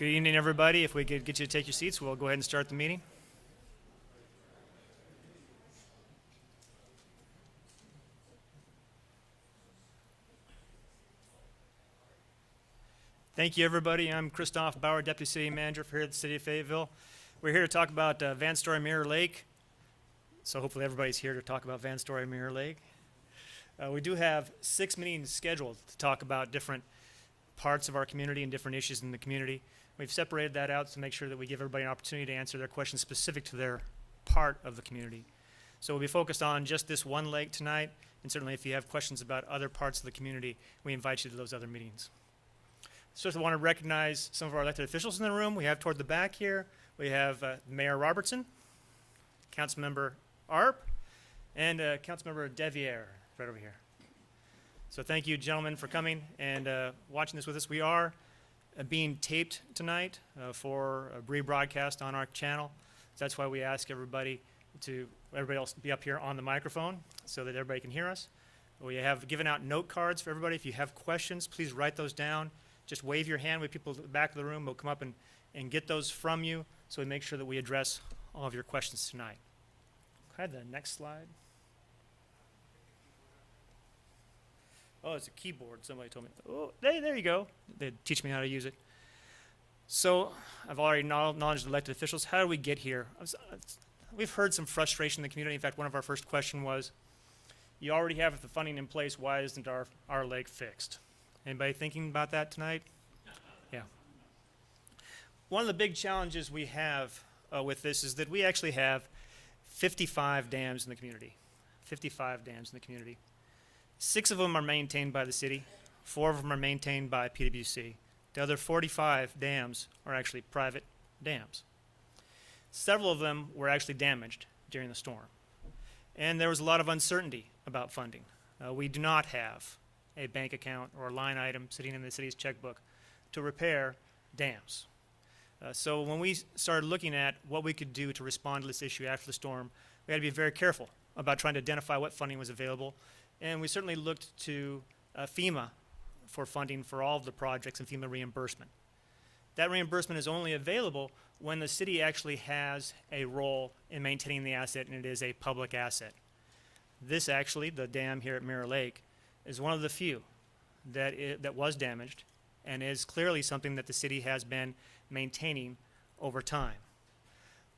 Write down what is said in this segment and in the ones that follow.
Good evening, everybody. If we could get you to take your seats, we'll go ahead and start the meeting. Thank you, everybody. I'm Christoph Bauer, Deputy City Manager for here at the City of Fayetteville. We're here to talk about Vanstory Mirror Lake. So hopefully everybody's here to talk about Vanstory Mirror Lake. We do have 6 meetings scheduled to talk about different parts of our community and different issues in the community. We've separated that out to make sure that we give everybody an opportunity to answer their questions specific to their part of the community. So we'll be focused on just this one lake tonight, and certainly if you have questions about other parts of the community, we invite you to those other meetings. So I want to recognize some of our elected officials in the room. We have toward the back here, we have Mayor Robertson, Councilmember Arp, and Councilmember Deviere right over here. So thank you, gentlemen, for coming and watching this with us. We are being taped tonight for a rebroadcast on our channel. So that's why we ask everybody else be up here on the microphone so that everybody can hear us. We have given out note cards for everybody. If you have questions, please write those down. Just wave your hand with people at the back of the room. We'll come up and get those from you so we make sure that we address all of your questions tonight. Okay, the next slide. Oh, it's a keyboard. Somebody told me. Oh, there you go. They teach me how to use it. So I've already acknowledged the elected officials. How did we get here? We've heard some frustration in the community. In fact, one of our first questions was, you already have the funding in place. Why isn't our lake fixed? Anybody thinking about that tonight? Yeah. One of the big challenges we have with this is that we actually have 55 dams in the community. 55 dams in the community. 6 of them are maintained by the city. 4 of them are maintained by PWC. The other 45 dams are actually private dams. Several of them were actually damaged during the storm. And there was a lot of uncertainty about funding. We do not have a bank account or a line item sitting in the city's checkbook to repair dams. So when we started looking at what we could do to respond to this issue after the storm, we had to be very careful about trying to identify what funding was available. And we certainly looked to FEMA for funding for all of the projects and FEMA reimbursement. That reimbursement is only available when the city actually has a role in maintaining the asset and it is a public asset. This actually, the dam here at Mirror Lake, is one of the few that was damaged and is clearly something that the city has been maintaining over time.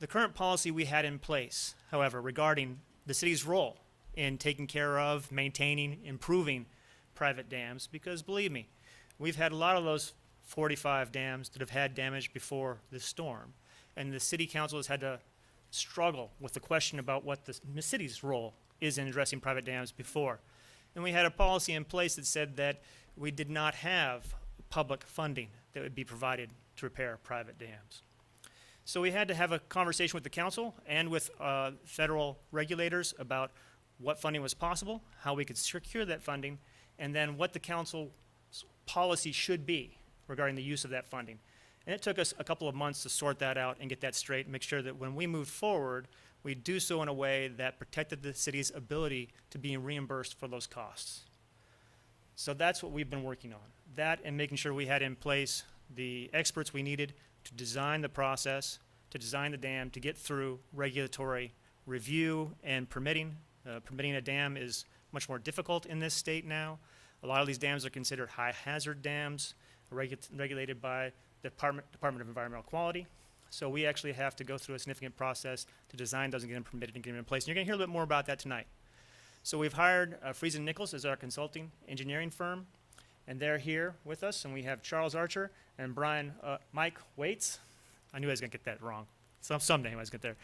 The current policy we had in place, however, regarding the city's role in taking care of, maintaining, improving private dams, because believe me, we've had a lot of those 45 dams that have had damage before this storm, and the city council has had to struggle with the question about what the city's role is in addressing private dams before. And we had a policy in place that said that we did not have public funding that would be provided to repair private dams. So we had to have a conversation with the council and with federal regulators about what funding was possible, how we could secure that funding, and then what the council's policy should be regarding the use of that funding. And it took us a couple of months to sort that out and get that straight and make sure that when we moved forward, we do so in a way that protected the city's ability to be reimbursed for those costs. So that's what we've been working on. That and making sure we had in place the experts we needed to design the process, to design the dam, to get through regulatory review and permitting. Permitting a dam is much more difficult in this state now. A lot of these dams are considered high hazard dams, regulated by the Department of Environmental Quality. So we actually have to go through a significant process to design those and get them permitted and get them in place. And you're going to hear a little bit more about that tonight. So we've hired Friesen Nichols as our consulting engineering firm, and they're here with us. And we have Charles Archer and Mike Waits. I knew I was going to get that wrong. Someday I was going to get there.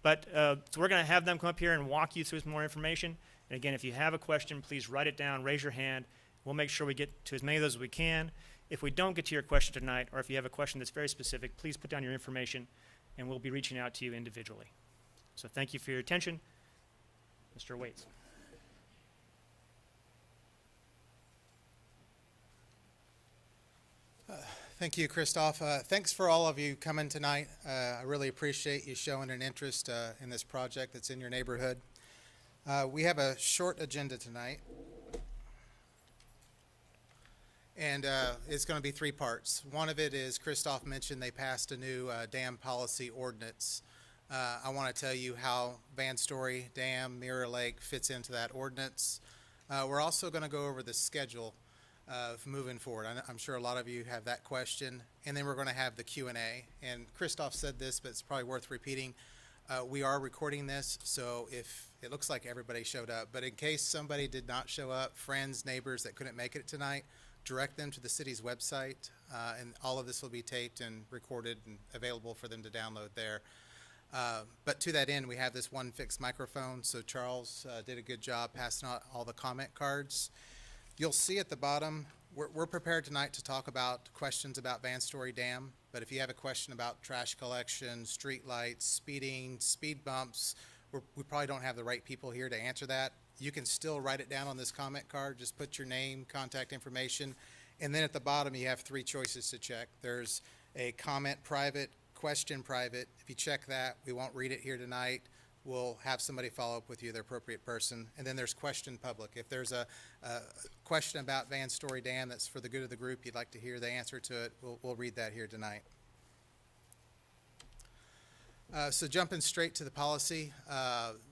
But so we're going to have them come up here and walk you through some more information. And again, if you have a question, please write it down, raise your hand. We'll make sure we get to as many of those as we can. If we don't get to your question tonight, or if you have a question that's very specific, please put down your information, and we'll be reaching out to you individually. So thank you for your attention. Mr. Waits. Thank you, Christoph. Thanks for all of you coming tonight. I really appreciate you showing an interest in this project that's in your neighborhood. We have a short agenda tonight. And it's going to be three parts. One of it is Christoph mentioned they passed a new dam policy ordinance. I want to tell you how Vanstory Dam, Mirror Lake fits into that ordinance. We're also going to go over the schedule of moving forward. I'm sure a lot of you have that question. And then we're going to have the Q&A. And Christoph said this, but it's probably worth repeating. We are recording this, so if it looks like everybody showed up, but in case somebody did not show up, friends, neighbors that couldn't make it tonight, direct them to the city's website, and all of this will be taped and recorded and available for them to download there. But to that end, we have this one fixed microphone, so Charles did a good job passing out all the comment cards. You'll see at the bottom, we're prepared tonight to talk about questions about Vanstory Dam, but if you have a question about trash collection, street lights, speeding, speed bumps, we probably don't have the right people here to answer that. You can still write it down on this comment card. Just put your name, contact information, and then at the bottom you have three choices to check. There's a comment private, question private. If you check that, we won't read it here tonight. We'll have somebody follow up with you, the appropriate person. And then there's question public. If there's a question about Vanstory Dam that's for the good of the group, you'd like to hear the answer to it, we'll read that here tonight. So jumping straight to the policy,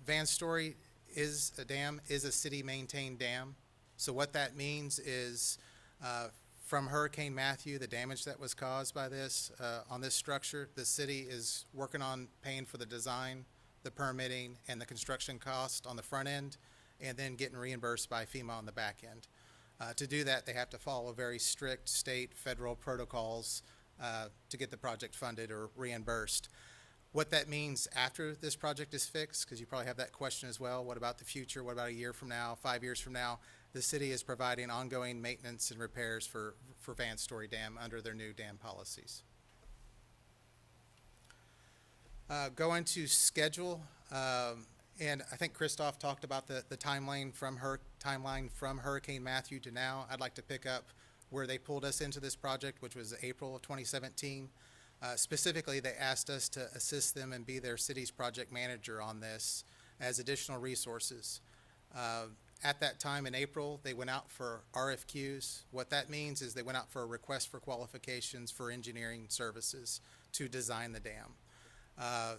Vanstory is a city-maintained dam. So what that means is from Hurricane Matthew, the damage that was caused by this, on this structure, the city is working on paying for the design, the permitting, and the construction cost on the front end, and then getting reimbursed by FEMA on the back end. To do that, they have to follow very strict state, federal protocols to get the project funded or reimbursed. What that means after this project is fixed, because you probably have that question as well, what about the future? What about a year from now, 5 years from now? The city is providing ongoing maintenance and repairs for Vanstory Dam under their new dam policies. Going to schedule, and I think Christoph talked about the timeline from Hurricane Matthew to now. I'd like to pick up where they pulled us into this project, which was April of 2017. Specifically, they asked us to assist them and be their city's project manager on this as additional resources. At that time in April, they went out for RFQs. What that means is they went out for a request for qualifications for engineering services to design the dam. I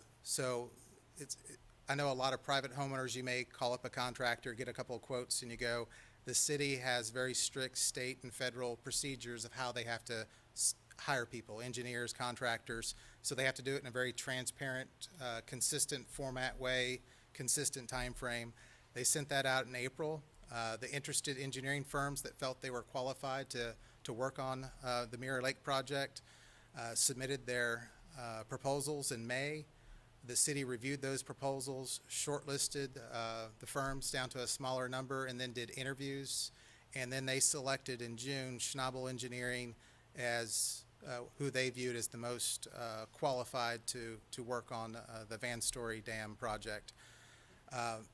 know a lot of private homeowners, you may call up a contractor, get a couple of quotes, and you go. The city has very strict state and federal procedures of how they have to hire people, engineers, contractors, so they have to do it in a very transparent, consistent format way, consistent time frame. They sent that out in April. The interested engineering firms that felt they were qualified to work on the Mirror Lake project submitted their proposals in May. The city reviewed those proposals, shortlisted the firms down to a smaller number, and then did interviews. And then they selected in June Schnabel Engineering as who they viewed as the most qualified to work on the Vanstory Dam project.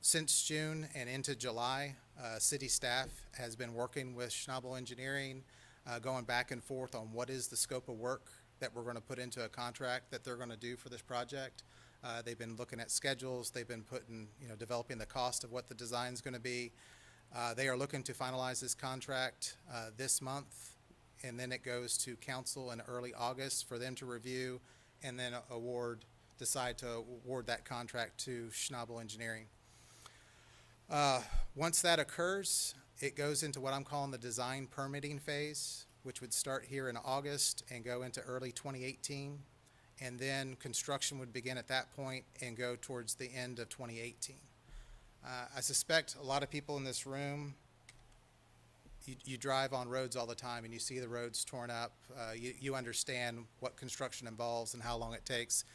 Since June and into July, city staff has been working with Schnabel Engineering, going back and forth on what is the scope of work that we're going to put into a contract that they're going to do for this project. They've been looking at schedules. They've been developing the cost of what the design is going to be. They are looking to finalize this contract this month, and then it goes to council in early August for them to review and then decide to award that contract to Schnabel Engineering. Once that occurs, it goes into what I'm calling the design permitting phase, which would start here in August and go into early 2018. And then construction would begin at that point and go towards the end of 2018. I suspect a lot of people in this room, you drive on roads all the time and you see the roads torn up. You understand what construction involves and how long it takes.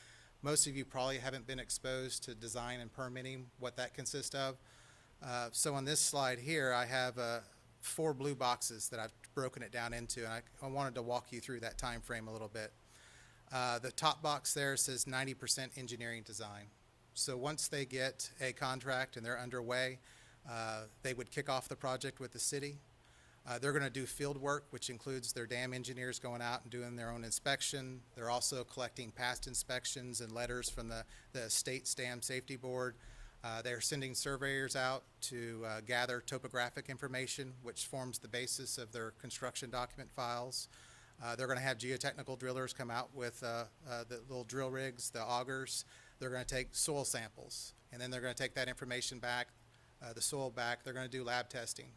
Most of you probably haven't been exposed to design and permitting, what that consists of. So on this slide here, I have 4 blue boxes that I've broken it down into, and I wanted to walk you through that time frame a little bit. The top box there says 90% engineering design. So once they get a contract and they're underway, they would kick off the project with the city. They're going to do field work, which includes their dam engineers going out and doing their own inspection. They're also collecting past inspections and letters from the state dam safety board. They're sending surveyors out to gather topographic information, which forms the basis of their construction document files. They're going to have geotechnical drillers come out with the little drill rigs, the augers. They're going to take soil samples, and then they're going to take that information back, the soil back. They're going to do lab testing.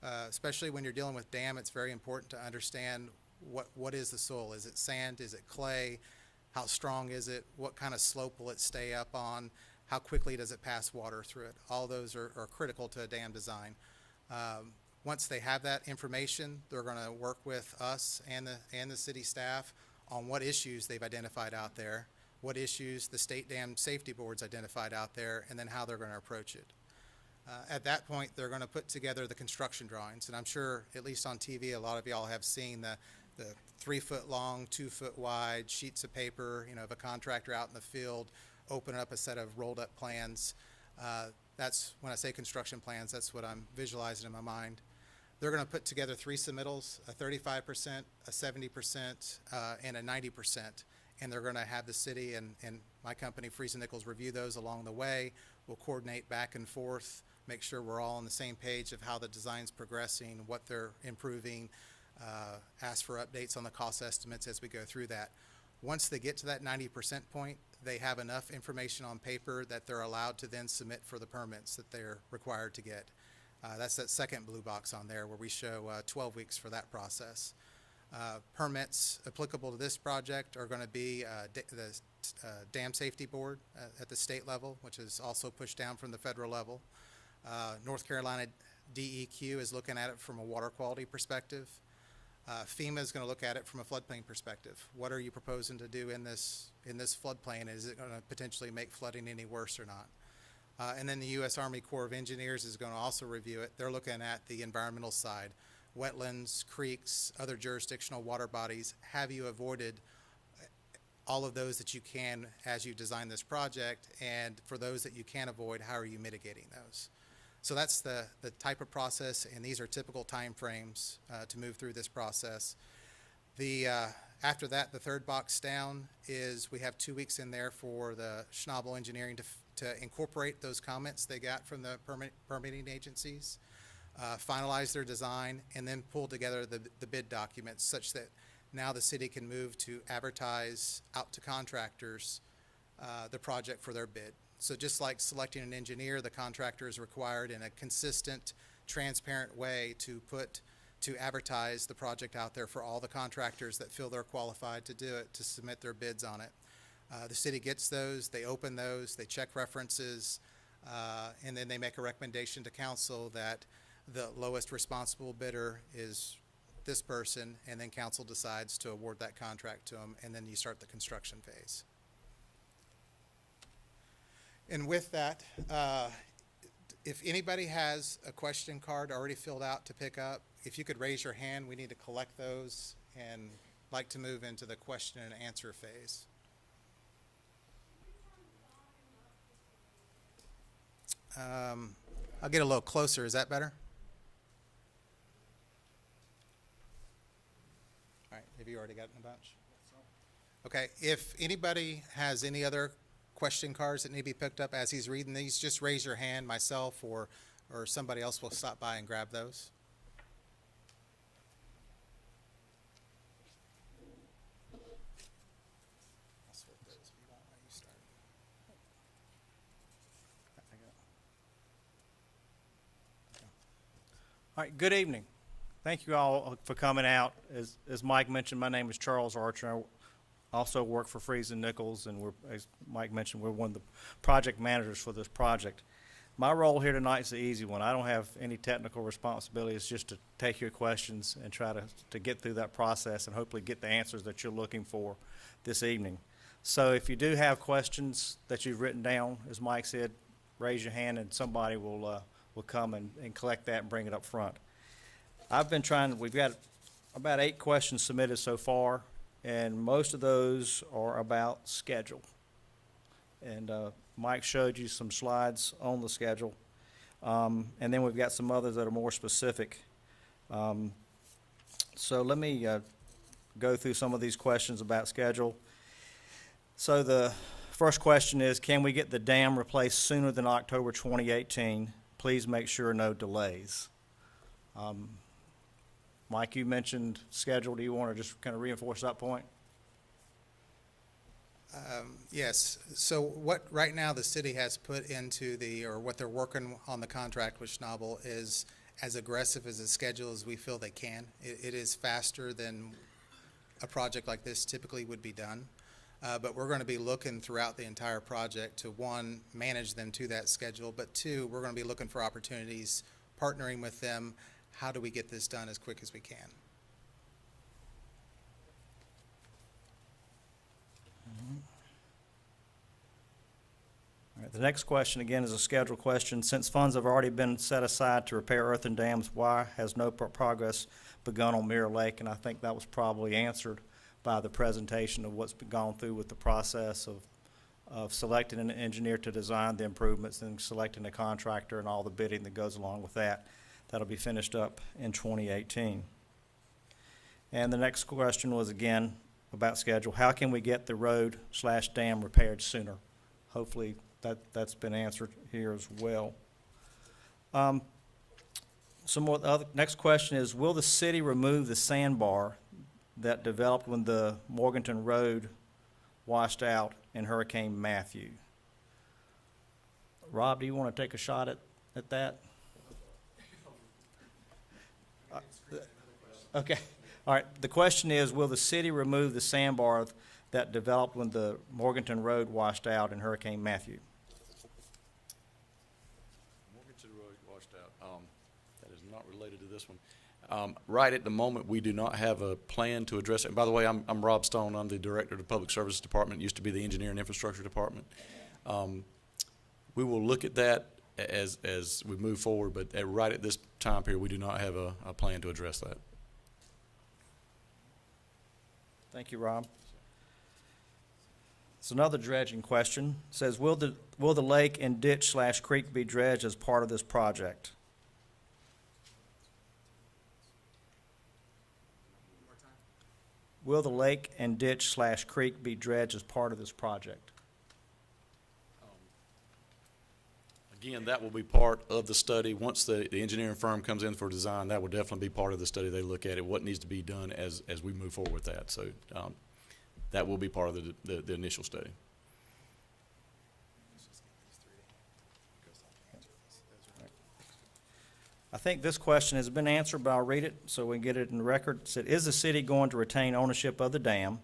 Especially when you're dealing with dam, it's very important to understand what is the soil. Is it sand? Is it clay? How strong is it? What kind of slope will it stay up on? How quickly does it pass water through it? All those are critical to a dam design. Once they have that information, they're going to work with us and the city staff on what issues they've identified out there, what issues the state dam safety board's identified out there, and then how they're going to approach it. At that point, they're going to put together the construction drawings, and I'm sure, at least on TV, a lot of y'all have seen the 3-foot long, 2-foot wide sheets of paper, of a contractor out in the field, open up a set of rolled up plans. That's, when I say construction plans, that's what I'm visualizing in my mind. They're going to put together 3 submittals, a 35%, a 70%, and a 90%. And they're going to have the city and my company, Freese and Nichols, review those along the way. We'll coordinate back and forth, make sure we're all on the same page of how the design's progressing, what they're improving, ask for updates on the cost estimates as we go through that. Once they get to that 90% point, they have enough information on paper that they're allowed to then submit for the permits that they're required to get. That's that second blue box on there where we show 12 weeks for that process. Permits applicable to this project are going to be the Dam Safety Board at the state level, which is also pushed down from the federal level. North Carolina DEQ is looking at it from a water quality perspective. FEMA is going to look at it from a floodplain perspective. What are you proposing to do in this floodplain? Is it going to potentially make flooding any worse or not? And then the U.S. Army Corps of Engineers is going to also review it. They're looking at the environmental side, wetlands, creeks, other jurisdictional water bodies. Have you avoided all of those that you can as you design this project? And for those that you can avoid, how are you mitigating those? So that's the type of process, and these are typical time frames to move through this process. After that, the third box down is we have 2 weeks in there for the Schnabel Engineering to incorporate those comments they got from the permitting agencies, finalize their design, and then pull together the bid documents such that now the city can move to advertise out to contractors the project for their bid. So just like selecting an engineer, the contractor is required in a consistent, transparent way to advertise the project out there for all the contractors that feel they're qualified to do it, to submit their bids on it. The city gets those, they open those, they check references, and then they make a recommendation to council that the lowest responsible bidder is this person, and then council decides to award that contract to them, and then you start the construction phase. And with that, if anybody has a question card already filled out to pick up, if you could raise your hand, we need to collect those and like to move into the question and answer phase. I'll get a little closer. Is that better? All right. Have you already gotten a bunch? Okay. If anybody has any other question cards that need to be picked up as he's reading these, just raise your hand. Myself or somebody else will stop by and grab those. I'll switch those if you want while you start. All right, good evening. Thank you all for coming out. As Mike mentioned, my name is Charles Archer. I also work for Freese and Nichols, and as Mike mentioned, we're one of the project managers for this project. My role here tonight is the easy one. I don't have any technical responsibility. It's just to take your questions and try to get through that process and hopefully get the answers that you're looking for this evening. So if you do have questions that you've written down, as Mike said, raise your hand and somebody will come and collect that and bring it up front. We've got about 8 questions submitted so far, and most of those are about schedule. And Mike showed you some slides on the schedule. And then we've got some others that are more specific. So let me go through some of these questions about schedule. So the first question is, can we get the dam replaced sooner than October 2018? Please make sure no delays. Mike, you mentioned schedule. Do you want to just kind of reinforce that point? Yes, so what, right now, the city has put into or what they're working on the contract with Schnabel is as aggressive as a schedule as we feel they can. It is faster than a project like this typically would be done. But we're going to be looking throughout the entire project to, one, manage them to that schedule, but two, we're going to be looking for opportunities, partnering with them. How do we get this done as quick as we can? All right, the next question, again, is a schedule question. Since funds have already been set aside to repair earthen dams, why has no progress begun on Mirror Lake? And I think that was probably answered by the presentation of what's been gone through with the process of selecting an engineer to design the improvements and selecting a contractor and all the bidding that goes along with that. That'll be finished up in 2018. And the next question was, again, about schedule. How can we get the road/dam repaired sooner? Hopefully that's been answered here as well. Next question is, will the city remove the sandbar that developed when the Morganton Road washed out in Hurricane Matthew? Rob, do you want to take a shot at that? Okay. All right. The question is, will the city remove the sandbar that developed when the Morganton Road washed out in Hurricane Matthew? Morganton Road washed out. That is not related to this one. Right at the moment, we do not have a plan to address it. And by the way, I'm Rob Stone. I'm the Director of the Public Services Department. Used to be the Engineering and Infrastructure Department. We will look at that as we move forward, but right at this time period, we do not have a plan to address that. Thank you, Rob. It's another dredging question. It says, will the lake and ditch/creek be dredged as part of this project? Will the lake and ditch/creek be dredged as part of this project? Again, that will be part of the study. Once the engineering firm comes in for design, that will definitely be part of the study. They look at it, what needs to be done as we move forward with that. So that will be part of the initial study. I think this question has been answered, but I'll read it so we can get it in the record. It said, is the city going to retain ownership of the dam?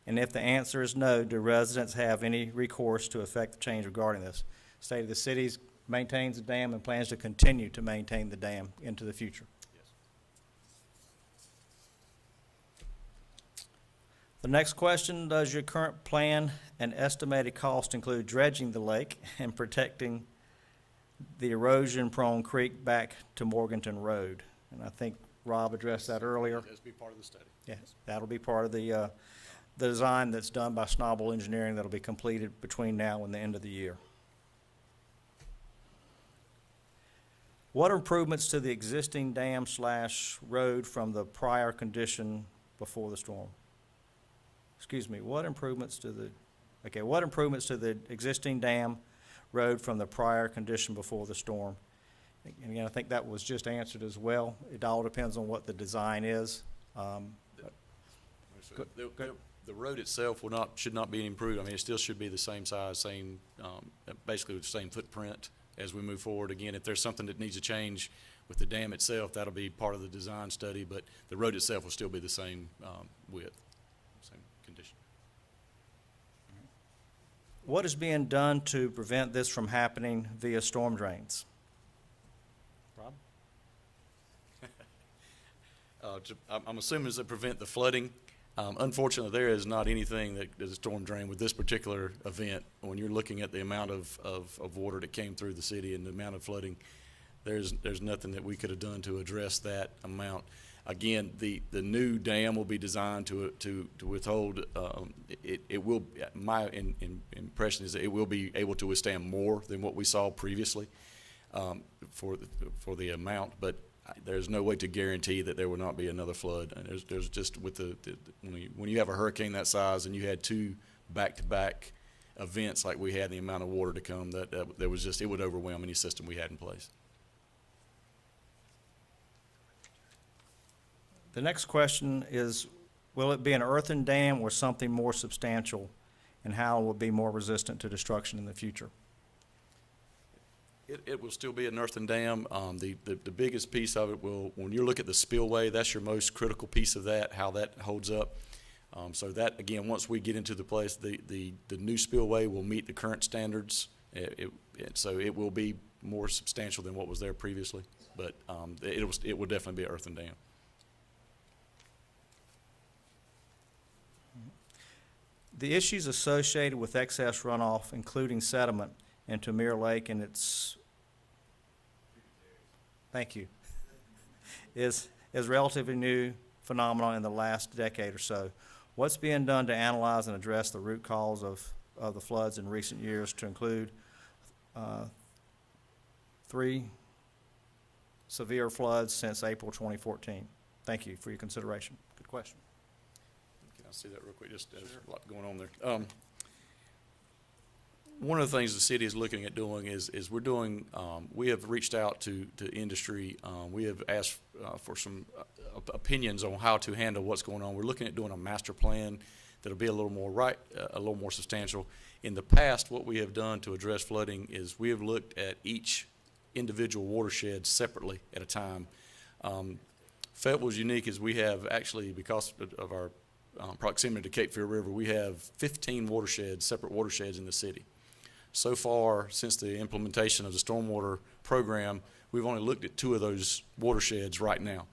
And if the answer is no, do residents have any recourse to affect the change regarding this? Stated the city maintains the dam and plans to continue to maintain the dam into the future. Yes. The next question, does your current plan and estimated cost include dredging the lake and protecting the erosion-prone creek back to Morganton Road? And I think Rob addressed that earlier. That'll be part of the study. Yeah, that'll be part of the design that's done by Schnabel Engineering that'll be completed between now and the end of the year. What improvements to the existing dam/road from the prior condition before the storm? Excuse me, what improvements to the existing dam road from the prior condition before the storm? And again, I think that was just answered as well. It all depends on what the design is. The road itself should not be improved. I mean, it still should be the same size, basically the same footprint as we move forward. Again, if there's something that needs to change with the dam itself, that'll be part of the design study, but the road itself will still be the same width, same condition. What is being done to prevent this from happening via storm drains? Rob? I'm assuming it's to prevent the flooding. Unfortunately, there is not anything that is a storm drain with this particular event. When you're looking at the amount of water that came through the city and the amount of flooding, there's nothing that we could have done to address that amount. Again, the new dam will be designed to withhold. It will. My impression is that it will be able to withstand more than what we saw previously for the amount, but there's no way to guarantee that there will not be another flood. And there's just with when you have a hurricane that size and you had two back-to-back events like we had, the amount of water to come, that there was just, it would overwhelm any system we had in place. The next question is, will it be an earthen dam or something more substantial, and how will it be more resistant to destruction in the future? It will still be an earthen dam. The biggest piece of it will, when you look at the spillway, that's your most critical piece of that, how that holds up. So that, again, once we get into the place, the new spillway will meet the current standards. So it will be more substantial than what was there previously, but it will definitely be an earthen dam. The issues associated with excess runoff, including sediment, into Mirror Lake and its, thank you, is relatively new phenomenon in the last decade or so. What's being done to analyze and address the root cause of the floods in recent years, to include 3 severe floods since April 2014? Thank you for your consideration. Good question. Can I see that real quick? Just there's a lot going on there. One of the things the city is looking at doing is we're doing, we have reached out to industry. We have asked for some opinions on how to handle what's going on. We're looking at doing a master plan that'll be a little more substantial. In the past, what we have done to address flooding is we have looked at each individual watershed separately at a time. Fayetteville's unique is we have actually, because of our proximity to Cape Fear River, we have 15 watersheds, separate watersheds in the city. So far, since the implementation of the stormwater program, we've only looked at 2 of those watersheds right now.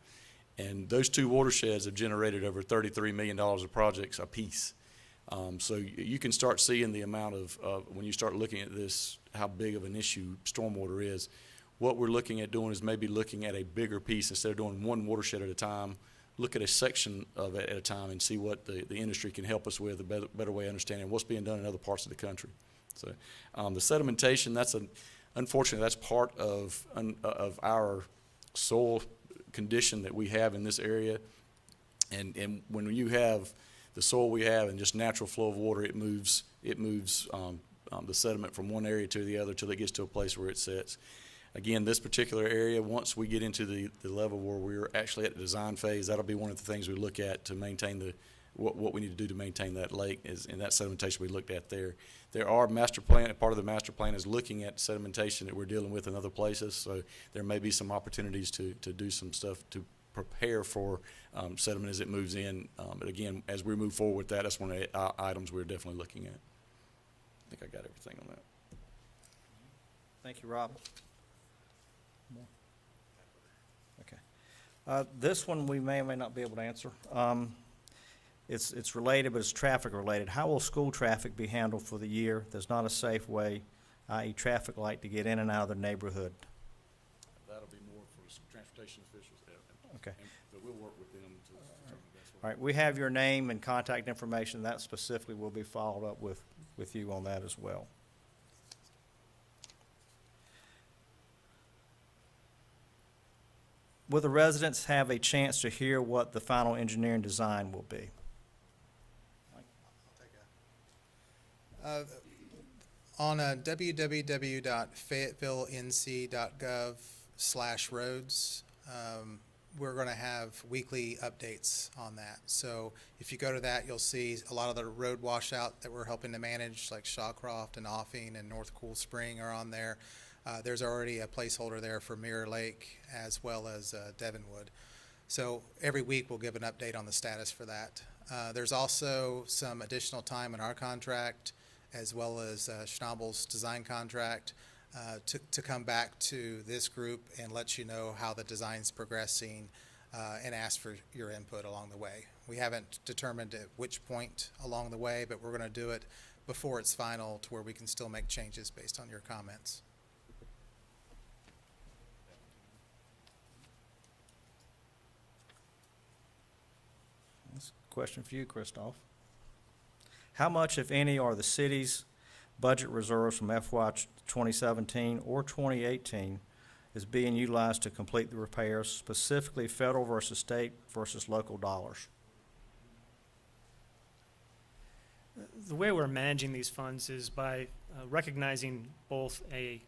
And those 2 watersheds have generated over $33 million of projects apiece. So you can start seeing the amount of, when you start looking at this, how big of an issue stormwater is. What we're looking at doing is maybe looking at a bigger piece. Instead of doing one watershed at a time, look at a section of it at a time and see what the industry can help us with, a better way of understanding what's being done in other parts of the country. So the sedimentation, unfortunately, that's part of our soil condition that we have in this area. And when you have the soil we have and just natural flow of water, it moves the sediment from one area to the other till it gets to a place where it sits. Again, this particular area, once we get into the level where we're actually at the design phase, that'll be one of the things we look at to maintain what we need to do to maintain that lake, and that sedimentation we looked at there. There are master plan, part of the master plan is looking at sedimentation that we're dealing with in other places, so there may be some opportunities to do some stuff to prepare for sediment as it moves in. But again, as we move forward with that, that's one of the items we're definitely looking at. I think I got everything on that. Thank you, Rob. Okay. This one we may or may not be able to answer. It's related, but it's traffic related. How will school traffic be handled for the year? There's not a safe way, i.e. traffic light, to get in and out of the neighborhood. That'll be more for transportation officials. Okay. But we'll work with them to determine the best way. All right, we have your name and contact information. That specifically will be followed up with you on that as well. Will the residents have a chance to hear what the final engineering design will be? On www.fayettevillenc.gov/roads, we're going to have weekly updates on that. So if you go to that, you'll see a lot of the road washout that we're helping to manage, like Shawcroft and Offing and North Cool Spring are on there. There's already a placeholder there for Mirror Lake as well as Devonwood. So every week we'll give an update on the status for that. There's also some additional time in our contract as well as Schnabel's design contract to come back to this group and let you know how the design's progressing and ask for your input along the way. We haven't determined at which point along the way, but we're going to do it before it's final to where we can still make changes based on your comments. Question for you, Christoph. How much, if any, are the city's budget reserves from FY 2017 or 2018 is being utilized to complete the repairs, specifically federal versus state versus local dollars? The way we're managing these funds is by recognizing both a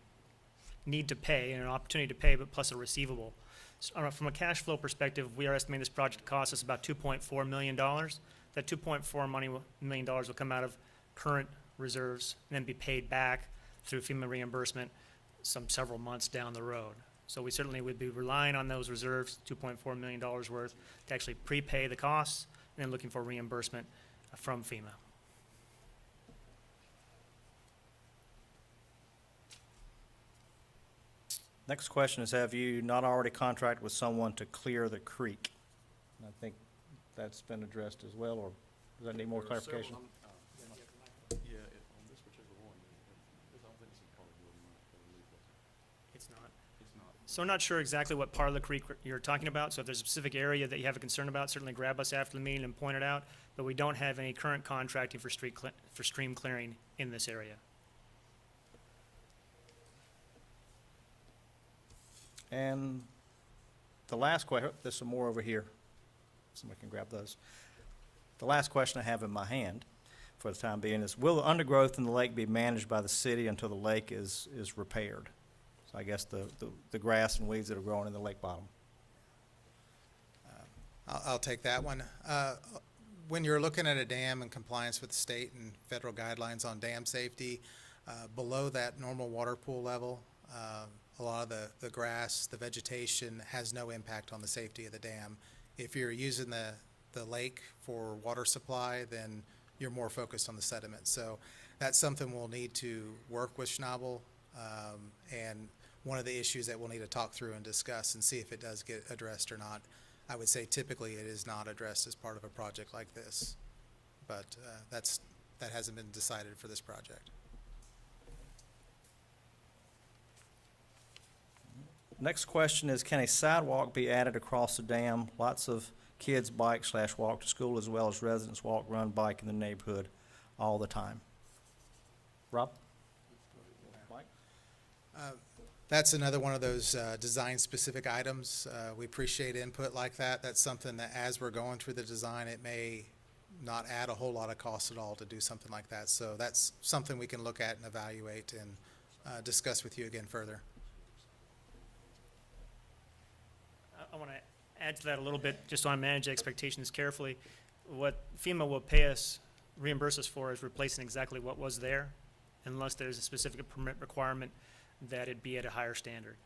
need to pay and an opportunity to pay, but plus a receivable. So, from a cash flow perspective, we are estimating this project costs us about $2.4 million. That $2.4 million will come out of current reserves and then be paid back through FEMA reimbursement several months down the road. So we certainly would be relying on those reserves, $2.4 million worth, to actually prepay the costs and then looking for reimbursement from FEMA. Next question is, have you not already contracted with someone to clear the creek? And I think that's been addressed as well, or does that need more clarification? Yeah, on this particular one, I don't think it's a part of the It's not. It's not. So I'm not sure exactly what part of the creek you're talking about. So if there's a specific area that you have a concern about, certainly grab us after the meeting and point it out. But we don't have any current contracting for stream clearing in this area. And the last question, there's some more over here. Somebody can grab those. The last question I have in my hand for the time being is, will the undergrowth in the lake be managed by the city until the lake is repaired? So I guess the grass and weeds that are growing in the lake bottom. I'll take that one. When you're looking at a dam in compliance with state and federal guidelines on dam safety, below that normal water pool level, a lot of the grass, the vegetation has no impact on the safety of the dam. If you're using the lake for water supply, then you're more focused on the sediment. So that's something we'll need to work with Schnabel, and one of the issues that we'll need to talk through and discuss and see if it does get addressed or not. I would say typically it is not addressed as part of a project like this, but that hasn't been decided for this project. Next question is, can a sidewalk be added across the dam? Lots of kids bike / walk to school, as well as residents walk, run, bike in the neighborhood all the time. Rob? That's another one of those design-specific items. We appreciate input like that. That's something that as we're going through the design, it may not add a whole lot of cost at all to do something like that. So that's something we can look at and evaluate and discuss with you again further. I want to add to that a little bit, just so I manage expectations carefully. What FEMA will pay us, reimburse us for, is replacing exactly what was there, unless there's a specific permit requirement that it be at a higher standard.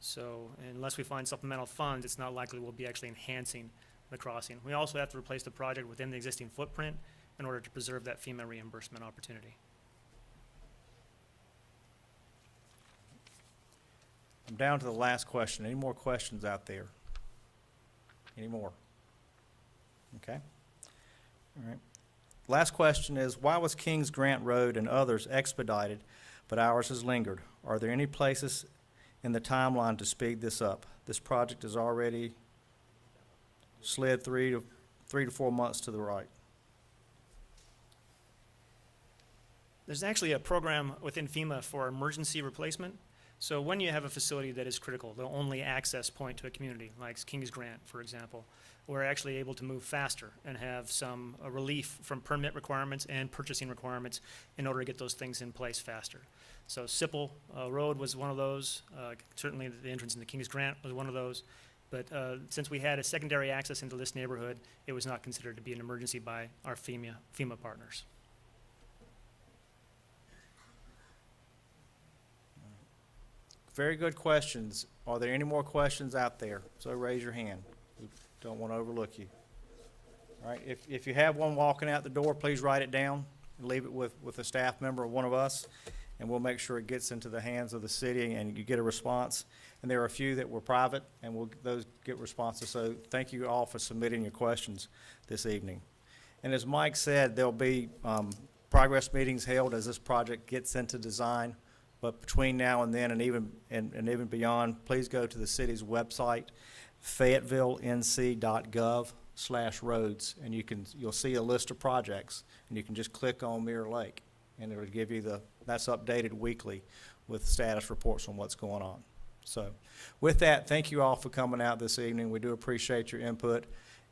So unless we find supplemental funds, it's not likely we'll be actually enhancing the crossing. We also have to replace the project within the existing footprint in order to preserve that FEMA reimbursement opportunity. I'm down to the last question. Any more questions out there? Any more? Okay. All right. Last question is, why was Kings Grant Road and others expedited, but ours has lingered? Are there any places in the timeline to speed this up? This project is already slid 3 to 4 months to the right. There's actually a program within FEMA for emergency replacement. So when you have a facility that is critical, the only access point to a community, like Kings Grant, for example, we're actually able to move faster and have some relief from permit requirements and purchasing requirements in order to get those things in place faster. So Sipple Road was one of those. Certainly the entrance into Kings Grant was one of those. But since we had a secondary access into this neighborhood, it was not considered to be an emergency by our FEMA partners. Very good questions. Are there any more questions out there? So raise your hand. We don't want to overlook you. All right, if you have one walking out the door, please write it down and leave it with a staff member or one of us, and we'll make sure it gets into the hands of the city and you get a response. And there are a few that were private, and those get responses. So thank you all for submitting your questions this evening. And as Mike said, there'll be progress meetings held as this project gets into design. But between now and then and even beyond, please go to the city's website, fayettevillenc.gov/roads, and you'll see a list of projects, and you can just click on Mirror Lake, and it'll give you that's updated weekly with status reports on what's going on. So with that, thank you all for coming out this evening. We do appreciate your input,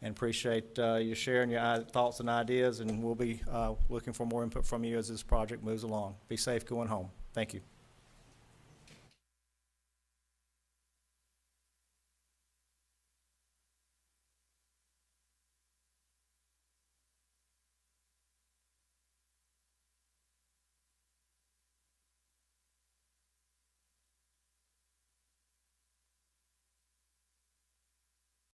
and appreciate you sharing your thoughts and ideas, and we'll be looking for more input from you as this project moves along. Be safe going home. Thank you.